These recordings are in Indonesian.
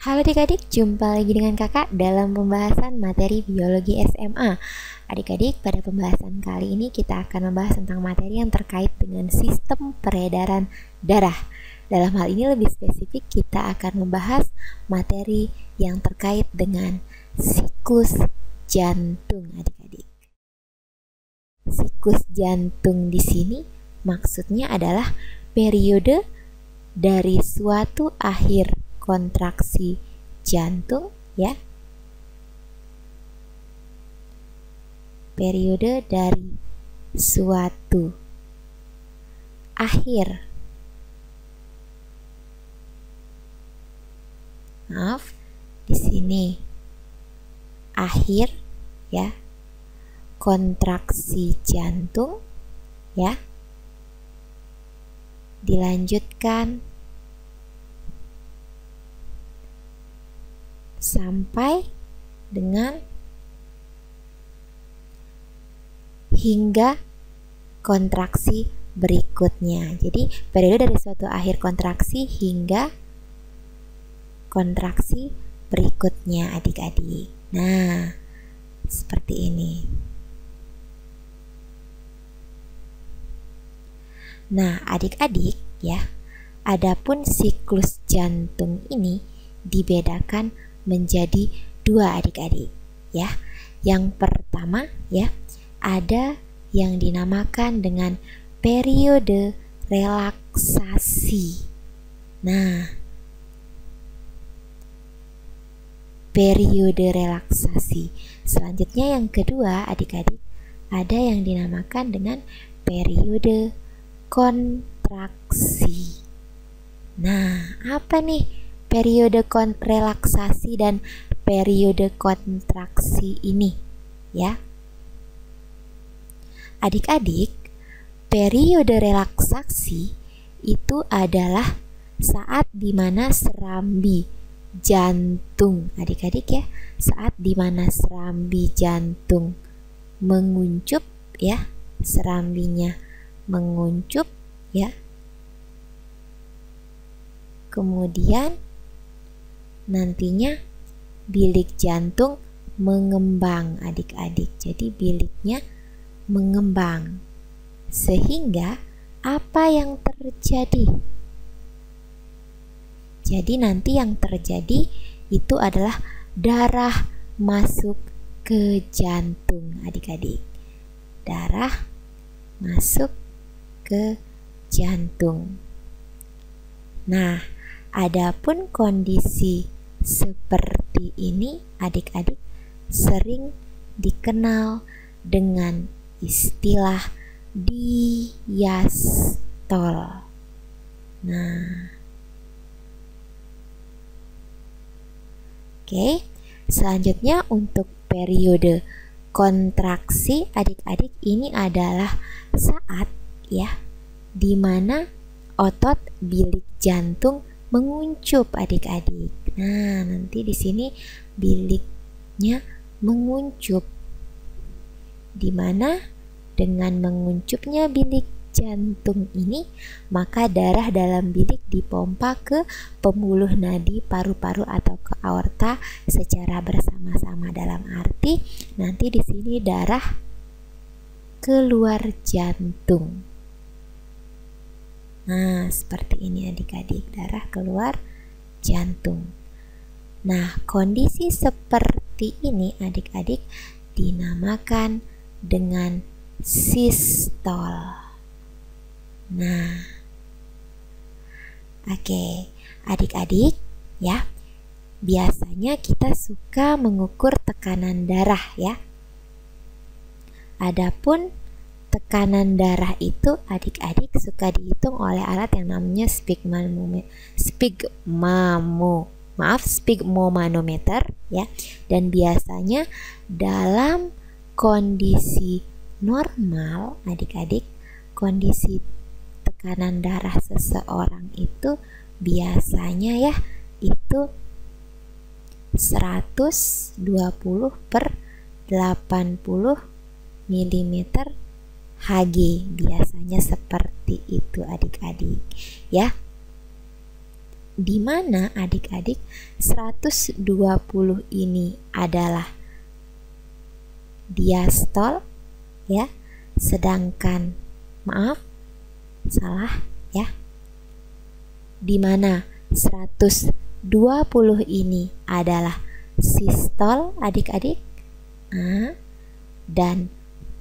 Halo adik-adik, jumpa lagi dengan kakak dalam pembahasan materi biologi SMA. Adik-adik, pada pembahasan kali ini kita akan membahas tentang materi yang terkait dengan sistem peredaran darah. Dalam hal ini lebih spesifik kita akan membahas materi yang terkait dengan siklus jantung adik-adik. Siklus jantung di sini maksudnya adalah periode dari suatu akhir kontraksi jantung ya. Periode dari suatu akhir di sini akhir ya kontraksi jantung ya, dilanjutkan sampai dengan hingga kontraksi berikutnya. Jadi periode dari suatu akhir kontraksi hingga kontraksi berikutnya adik-adik. Nah, seperti ini. Nah, adik-adik ya, adapun siklus jantung ini dibedakan menjadi dua adik-adik ya. Yang pertama ya, ada yang dinamakan dengan periode relaksasi. Nah, periode relaksasi. Selanjutnya yang kedua adik-adik, ada yang dinamakan dengan periode kontraksi. Nah, apa nih periode relaksasi dan periode kontraksi ini ya? Adik-adik, periode relaksasi itu adalah saat dimana serambi jantung, adik-adik ya, saat dimana serambi jantung menguncup ya, serambinya menguncup ya, kemudian nantinya bilik jantung mengembang adik-adik. Jadi biliknya mengembang sehingga apa yang terjadi? Jadi nanti yang terjadi itu adalah darah masuk ke jantung adik-adik. Darah masuk ke jantung. Nah, adapun kondisi seperti ini adik-adik sering dikenal dengan istilah diastol. Nah, oke, selanjutnya untuk periode kontraksi adik-adik ini adalah saat ya dimana otot bilik jantung menguncup adik-adik. Nah, nanti di sini biliknya menguncup, dimana dengan menguncupnya bilik jantung ini maka darah dalam bilik dipompa ke pembuluh nadi paru-paru atau ke aorta secara bersama-sama, dalam arti nanti di sini darah keluar jantung. Nah, seperti ini adik-adik, darah keluar jantung. Nah, kondisi seperti ini adik-adik dinamakan dengan sistol. Nah, oke, adik-adik ya, biasanya kita suka mengukur tekanan darah ya. Adapun tekanan darah itu adik-adik suka dihitung oleh alat yang namanya sphygmomanometer ya. Dan biasanya dalam kondisi normal adik-adik, kondisi tekanan darah seseorang itu biasanya ya itu 120/80 mm Hg, biasanya seperti itu adik-adik ya. di mana adik-adik 120 ini adalah diastol ya, sedangkan salah ya, di mana 120 ini adalah sistol adik-adik, dan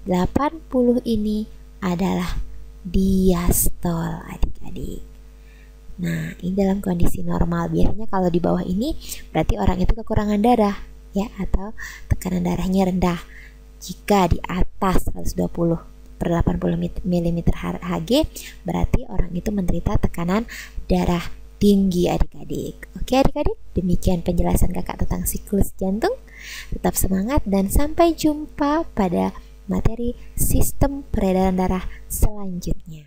80 ini adalah diastol adik-adik. Nah, ini dalam kondisi normal. Biasanya kalau di bawah ini berarti orang itu kekurangan darah ya, atau tekanan darahnya rendah. Jika di atas 120/80 mm Hg berarti orang itu menderita tekanan darah tinggi adik-adik. Oke adik-adik, demikian penjelasan kakak tentang siklus jantung. Tetap semangat dan sampai jumpa pada materi sistem peredaran darah selanjutnya.